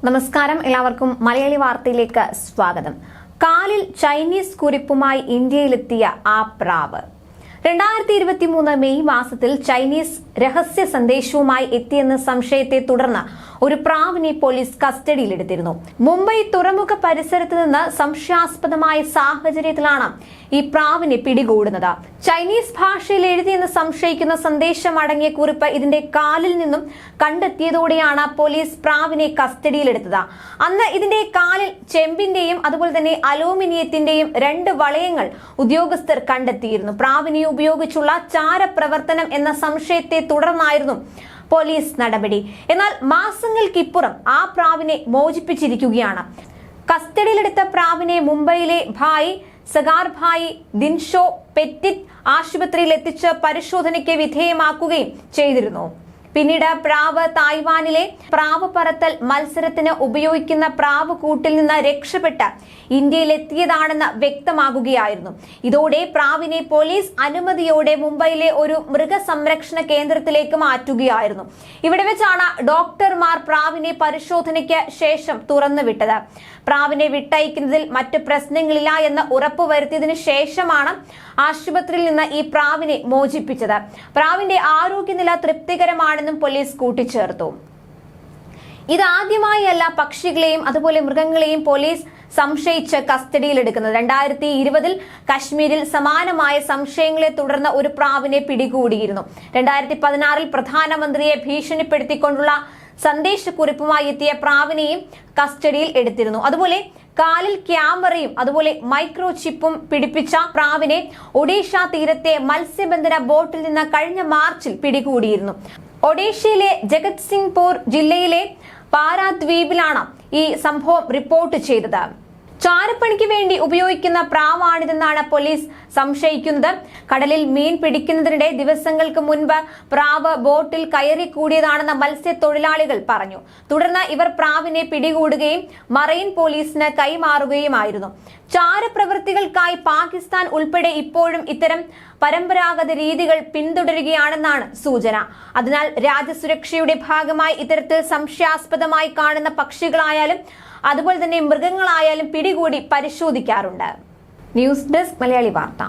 നമസ്കാരം, എല്ലാവർക്കും മലയാളി വാർത്തയിലേക്ക് സ്വാഗതം. കാലിൽ ചൈനീസ് കുറിപ്പുമായി ഇന്ത്യയിലെത്തിയ ആ പ്രാവ് 2023 മെയ് മാസത്തിൽ ചൈനീസ് രഹസ്യ സന്ദേശവുമായി എത്തിയെന്ന സംശയത്തെ തുടർന്ന് ഒരു പ്രാവിനെ പോലീസ് കസ്റ്റഡിയിലെടുത്തിരുന്നു. മുംബൈ തുറമുഖ പരിസരത്ത് നിന്ന് സംശയാസ്പദമായ സാഹചര്യത്തിലാണ് ഈ പ്രാവിനെ പിടികൂടുന്നത്. ചൈനീസ് ഭാഷയിൽ എഴുതിയെന്ന് സംശയിക്കുന്ന സന്ദേശം അടങ്ങിയ കുറിപ്പ് ഇതിന്റെ കാലിൽ നിന്നും കണ്ടെത്തിയതോടെയാണ് പോലീസ് പ്രാവിനെ കസ്റ്റഡിയിലെടുത്തത്. അന്ന് ഇതിന്റെ കാലിൽ ചെമ്പിന്റെയും അതുപോലെ തന്നെ അലൂമിനിയത്തിന്റെയും 2 വളയങ്ങൾ ഉദ്യോഗസ്ഥർ കണ്ടെത്തിയിരുന്നു. പ്രാവിനെ ഉപയോഗിച്ചുള്ള ചാരപ്രവർത്തനം എന്ന സംശയത്തെ തുടർന്നായിരുന്നു പോലീസ് നടപടി. എന്നാൽ മാസങ്ങൾക്കിപ്പുറം ആ പ്രാവിനെ മോചിപ്പിച്ചിരിക്കുകയാണ്. കസ്റ്റഡിയിലെടുത്ത പ്രാവിനെ മുംബൈയിലെ സഗാർഭായി ദിൻഷോ പെറ്റിറ്റ് ആശുപത്രിയിൽ എത്തിച്ച് പരിശോധനയ്ക്ക് വിധേയമാക്കുകയും ചെയ്തിരുന്നു. പിന്നീട് പ്രാവ് തായ്വാനിലെ പ്രാവ് പറത്തൽ മത്സരത്തിന് ഉപയോഗിക്കുന്ന പ്രാവ് കൂട്ടിൽ നിന്ന് രക്ഷപ്പെട്ട് ഇന്ത്യയിലെത്തിയതാണെന്ന് വ്യക്തമാകുകയായിരുന്നു. ഇതോടെ പ്രാവിനെ പോലീസ് അനുമതിയോടെ മുംബൈയിലെ ഒരു മൃഗസംരക്ഷണ കേന്ദ്രത്തിലേക്ക് മാറ്റുകയായിരുന്നു. ഇവിടെ വെച്ചാണ് ഡോക്ടർമാർ പ്രാവിനെ പരിശോധനയ്ക്ക് ശേഷം തുറന്നുവിട്ടത്. പ്രാവിനെ വിട്ടയക്കുന്നതിൽ മറ്റ് പ്രശ്നങ്ങളില്ല എന്ന് ഉറപ്പുവരുത്തിയതിനു ശേഷമാണ് ആശുപത്രിയിൽ നിന്ന് ഈ പ്രാവിനെ മോചിപ്പിച്ചത്. പ്രാവിന്റെ ആരോഗ്യനില തൃപ്തികരമാണെന്നും പോലീസ് കൂട്ടിച്ചേർത്തു. ഇതാദ്യമായല്ല പക്ഷികളെയും അതുപോലെ മൃഗങ്ങളെയും പോലീസ് സംശയിച്ച് കസ്റ്റഡിയിലെടുക്കുന്നത്. 2020 കശ്മീരിൽ സമാനമായ സംശയങ്ങളെ തുടർന്ന് ഒരു പ്രാവിനെ പിടികൂടിയിരുന്നു. 2016 പ്രധാനമന്ത്രിയെ ഭീഷണിപ്പെടുത്തിക്കൊണ്ടുള്ള സന്ദേശക്കുറിപ്പുമായി എത്തിയ പ്രാവിനെയും കസ്റ്റഡിയിൽ എടുത്തിരുന്നു. അതുപോലെ കാലിൽ ക്യാമറയും അതുപോലെ മൈക്രോ ചിപ്പും പിടിപ്പിച്ച പ്രാവിനെ ഒഡീഷ തീരത്തെ മത്സ്യബന്ധന ബോട്ടിൽ നിന്ന് കഴിഞ്ഞ മാർച്ചിൽ പിടികൂടിയിരുന്നു. ഒഡീഷയിലെ ജഗത്സിംഗ്പൂർ ജില്ലയിലെ പാരാദ്വീപിലാണ് ഈ സംഭവം റിപ്പോർട്ട് ചെയ്തത്. ചാരപ്പണിക്ക് വേണ്ടി ഉപയോഗിക്കുന്ന പ്രാവാണിതെന്നാണ് പോലീസ് സംശയിക്കുന്നത്. കടലിൽ മീൻ പിടിക്കുന്നതിനിടെ ദിവസങ്ങൾക്ക് മുൻപ് പ്രാവ് ബോട്ടിൽ കയറി കൂടിയതാണെന്ന് മത്സ്യത്തൊഴിലാളികൾ പറഞ്ഞു. തുടർന്ന് ഇവർ പ്രാവിനെ പിടികൂടുകയും മറൈൻ പോലീസിന് കൈമാറുകയുമായിരുന്നു. ചാരപ്രവൃത്തികൾക്കായി പാകിസ്ഥാൻ ഉൾപ്പെടെ ഇപ്പോഴും ഇത്തരം പരമ്പരാഗത രീതികൾ പിന്തുടരുകയാണെന്നാണ് സൂചന. അതിനാൽ രാജ്യസുരക്ഷയുടെ ഭാഗമായി ഇത്തരത്തിൽ സംശയാസ്പദമായി കാണുന്ന പക്ഷികളായാലും അതുപോലെ തന്നെ മൃഗങ്ങളായാലും പിടികൂടി പരിശോധിക്കാറുണ്ട്. ന്യൂസ് ഡെസ്ക് മലയാളി വാർത്ത.